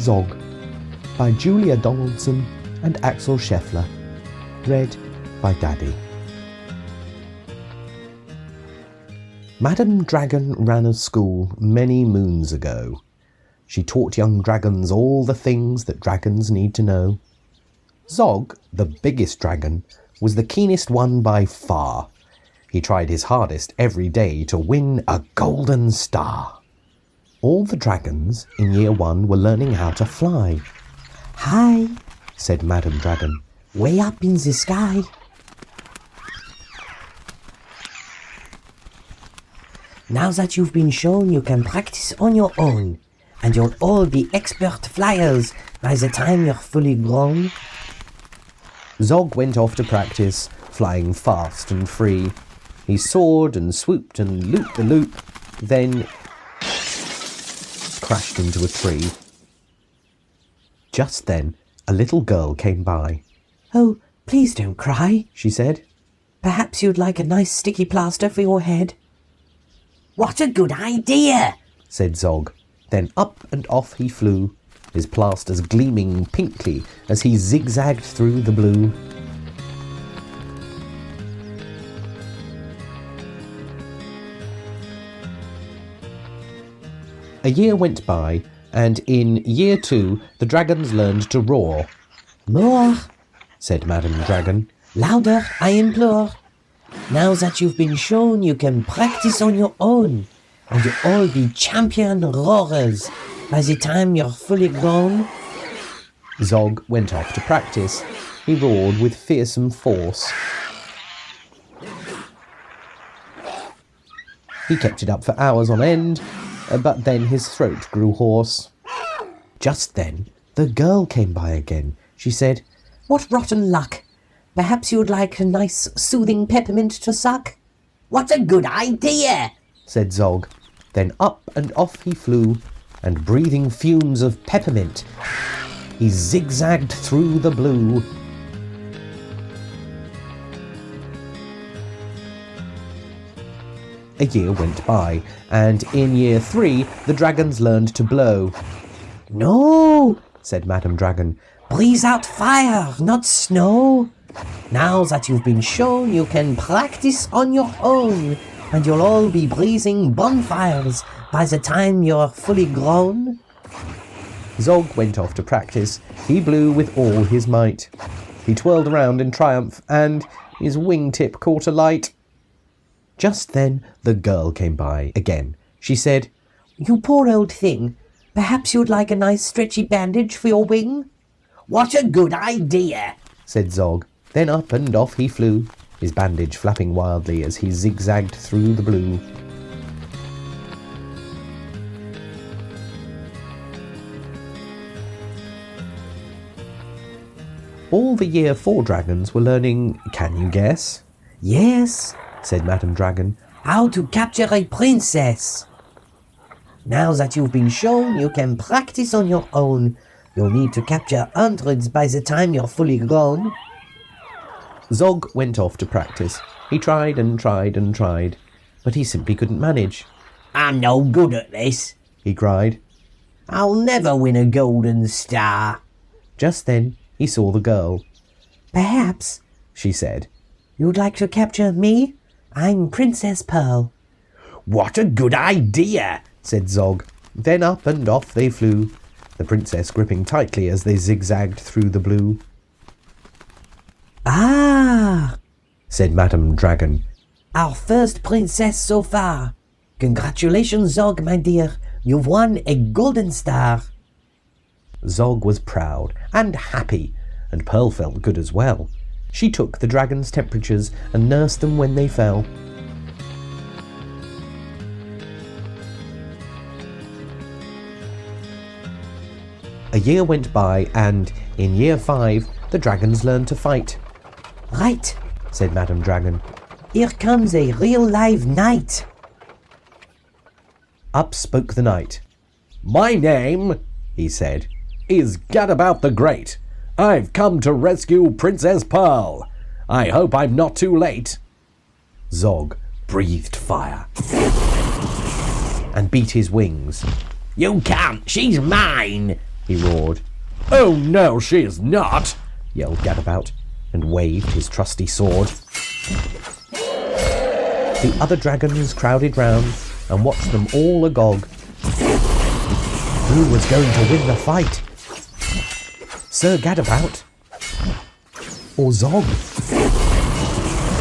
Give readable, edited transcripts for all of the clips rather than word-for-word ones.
Zog by Julia Donaldson and Axel Scheffler. Read by Daddy. Madam Dragon ran a school many moons ago. She taught young dragons all the things that dragons need to know. Zog, the biggest dragon, was the keenest one by far. He tried his hardest every day to win a golden star. All the dragons in year 1 were learning how to fly. "Hi," said Madam Dragon, "way up in the sky." "Now that you've been shown, you can practice on your own, and you'll all be expert flyers by the time you're fully grown." Zog went off to practice, flying fast and free. He soared and swooped and looped the loop, then crashed into a tree. Just then, a little girl came by. "Oh, please don't cry," she said. "Perhaps you'd like a nice sticky plaster for your head." "What a good idea," said Zog. Then up and off he flew, his plasters gleaming pinkly as he zigzagged through the blue. A year went by, and in year 2 the dragons learned to roar. "More," said Madam Dragon. "Louder, I implore. Now that you've been shown, you can practice on your own, and you'll all be champion roarers by the time you're fully grown." Zog went off to practice. He roared with fearsome force. He kept it up for hours on end, but then his throat grew hoarse. Just then, the girl came by again. She said, "What rotten luck. Perhaps you'd like a nice soothing peppermint to suck." "What a good idea," said Zog. Then up and off he flew, and breathing fumes of peppermint, he zigzagged through the blue. A year went by, and in year 3 the dragons learned to blow. "No," said Madam Dragon. "Breathe out fire, not snow. Now that you've been shown, you can practice on your own, and you'll all be breathing bonfires by the time you're fully grown." Zog went off to practice. He blew with all his might. He twirled around in triumph, and his wingtip caught alight. Just then the girl came by again. She said, "You poor old thing. Perhaps you'd like a nice stretchy bandage for your wing?" "What a good idea," said Zog. Then up and off he flew, his bandage flapping wildly as he zigzagged through the blue. All the year 4 dragons were learning, can you guess? "Yes," said Madam Dragon. "How to capture a princess. Now that you've been shown, you can practice on your own. You'll need to capture hundreds by the time you're fully grown." Zog went off to practice. He tried and tried and tried, but he simply couldn't manage. "I'm no good at this," he cried. "I'll never win a golden star." Just then he saw the girl. "Perhaps," she said, "you'd like to capture me? I'm Princess Pearl." "What a good idea," said Zog. Then up and off they flew, the princess gripping tightly as they zigzagged through the blue. "Ah," said Madam Dragon. "Our first princess so far. Congratulations, Zog, my dear. You've won a golden star." Zog was proud and happy, and Pearl felt good as well. She took the dragon's temperatures and nursed them when they fell. A year went by, and in year 5 the dragons learned to fight. "Right," said Madam Dragon. "Here comes a real live knight." Up spoke the knight. "My name," he said, "is Gadabout the Great. I've come to rescue Princess Pearl. I hope I'm not too late." Zog breathed fire and beat his wings. "You can't, she's mine," he roared. Oh no, she is not, Yelled Gadabout, and waved his trusty sword. The other dragons crowded round and watched them all agog. Who was going to win the fight? Sir Gadabout or Zog?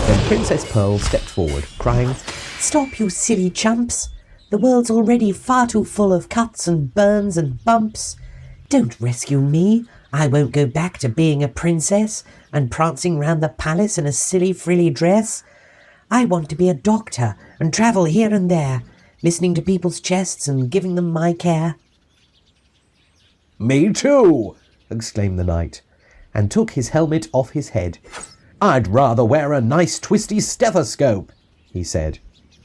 Then Princess Pearl stepped forward, crying, Stop, you silly chumps. The world's already far too full of cuts and burns and bumps. Don't rescue me. I won't go back to being a princess and prancing round the palace in a silly frilly dress. I want to be a doctor and travel here and there, listening to people's chests and giving them my care. Me too, exclaimed the knight, and took his helmet off his head. I'd rather wear a nice twisty stethoscope, he said.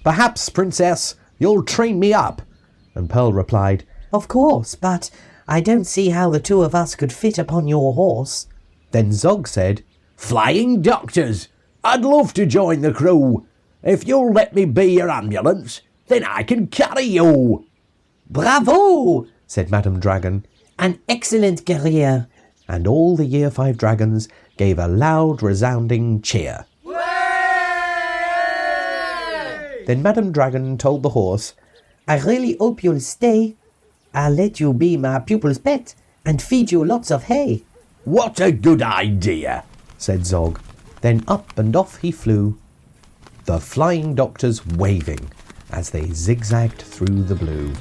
Perhaps, princess, you'll train me up. And Pearl replied, Of course, but I don't see how the two of us could fit upon your horse. Then Zog said, Flying doctors, I'd love to join the crew. If you'll let me be your ambulance, then I can carry you. Bravo, said Madame Dragon, an excellent career. And all the Year 5 dragons gave a loud, resounding cheer. Then Madame Dragon told the horse, I really hope you'll stay. I'll let you be my pupil's pet and feed you lots of hay. What a good idea, said Zog. Then up and off he flew, the flying doctors waving as they zigzagged through the blue.